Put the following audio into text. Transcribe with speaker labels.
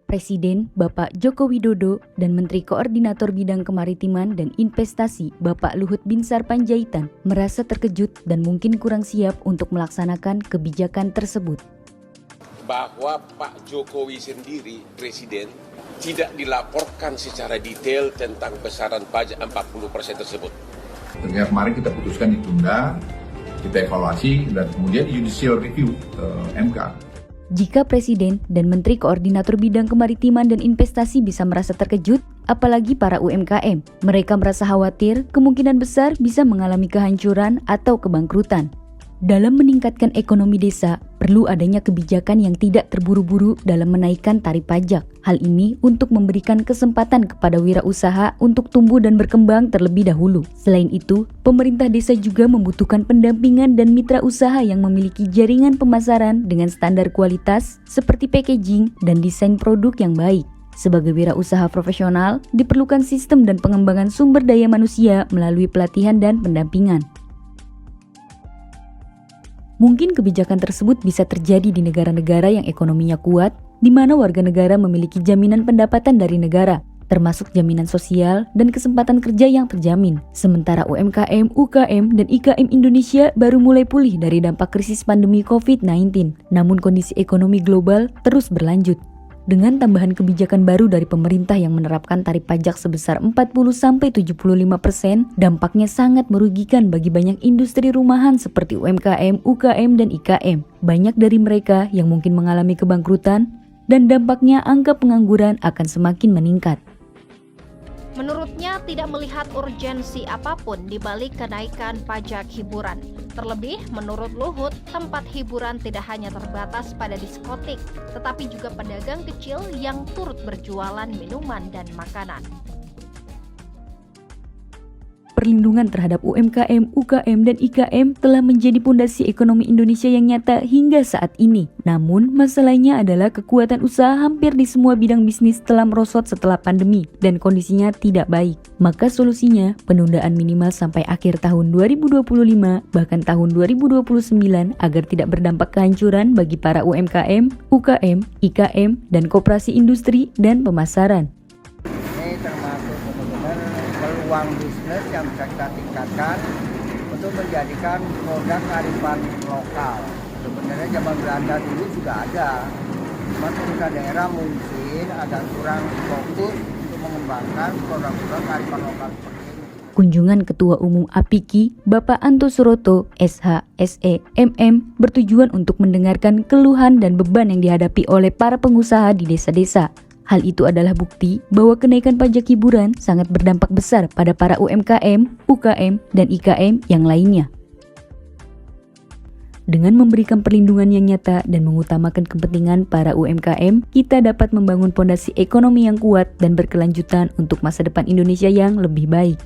Speaker 1: Presiden Bapak Joko Widodo dan Menteri Koordinator Bidang Kemaritiman dan Investasi Bapak Luhut Binsar Panjaitan merasa terkejut dan mungkin kurang siap untuk melaksanakan kebijakan tersebut.
Speaker 2: Bahwa Pak Jokowi sendiri, Presiden, tidak dilaporkan secara detail tentang besaran pajak 40% tersebut.
Speaker 3: Ternyata kemarin kita putuskan ditunda, kita evaluasi, dan kemudian judicial review ke MK.
Speaker 1: Jika Presiden dan Menteri Koordinator Bidang Kemaritiman dan Investasi bisa merasa terkejut, apalagi para UMKM. Mereka merasa khawatir kemungkinan besar bisa mengalami kehancuran atau kebangkrutan. Dalam meningkatkan ekonomi desa, perlu adanya kebijakan yang tidak terburu-buru dalam menaikkan tarif pajak. Hal ini untuk memberikan kesempatan kepada wirausaha untuk tumbuh dan berkembang terlebih dahulu. Selain itu, pemerintah desa juga membutuhkan pendampingan dan mitra usaha yang memiliki jaringan pemasaran dengan standar kualitas seperti packaging dan desain produk yang baik. Sebagai wirausaha profesional, diperlukan sistem dan pengembangan sumber daya manusia melalui pelatihan dan pendampingan. Mungkin kebijakan tersebut bisa terjadi di negara-negara yang ekonominya kuat, di mana warga negara memiliki jaminan pendapatan dari negara, termasuk jaminan sosial dan kesempatan kerja yang terjamin. Sementara UMKM, UKM, dan IKM Indonesia baru mulai pulih dari dampak krisis pandemi COVID-19. Namun kondisi ekonomi global terus berlanjut. Dengan tambahan kebijakan baru dari pemerintah yang menerapkan tarif pajak sebesar 40-75%, dampaknya sangat merugikan bagi banyak industri rumahan seperti UMKM, UKM, dan IKM. Banyak dari mereka yang mungkin mengalami kebangkrutan, dan dampaknya angka pengangguran akan semakin meningkat.
Speaker 4: Menurutnya tidak melihat urgensi apapun di balik kenaikan pajak hiburan. Terlebih, menurut Luhut, tempat hiburan tidak hanya terbatas pada diskotik, tetapi juga pedagang kecil yang turut berjualan minuman dan makanan.
Speaker 1: Perlindungan terhadap UMKM, UKM, dan IKM telah menjadi pondasi ekonomi Indonesia yang nyata hingga saat ini. Namun, masalahnya adalah kekuatan usaha hampir di semua bidang bisnis telah merosot setelah pandemi dan kondisinya tidak baik. Maka solusinya, penundaan minimal sampai akhir tahun 2025, bahkan tahun 2029 agar tidak berdampak kehancuran bagi para UMKM, UKM, IKM, dan koperasi industri dan pemasaran.
Speaker 5: Peluang bisnis yang bisa kita tingkatkan untuk menjadikan produk kearifan lokal. Sebenarnya zaman Belanda dulu juga ada, cuma pemerintah daerah mungkin agak kurang fokus untuk mengembangkan produk-produk kearifan lokal seperti ini.
Speaker 1: Kunjungan Ketua Umum APIKI, Bapak Anto Suroto, SH, SE, MM, bertujuan untuk mendengarkan keluhan dan beban yang dihadapi oleh para pengusaha di desa-desa. Hal itu adalah bukti bahwa kenaikan pajak hiburan sangat berdampak besar pada para UMKM, UKM, dan IKM yang lainnya. Dengan memberikan perlindungan yang nyata dan mengutamakan kepentingan para UMKM, kita dapat membangun fondasi ekonomi yang kuat dan berkelanjutan untuk masa depan Indonesia yang lebih baik.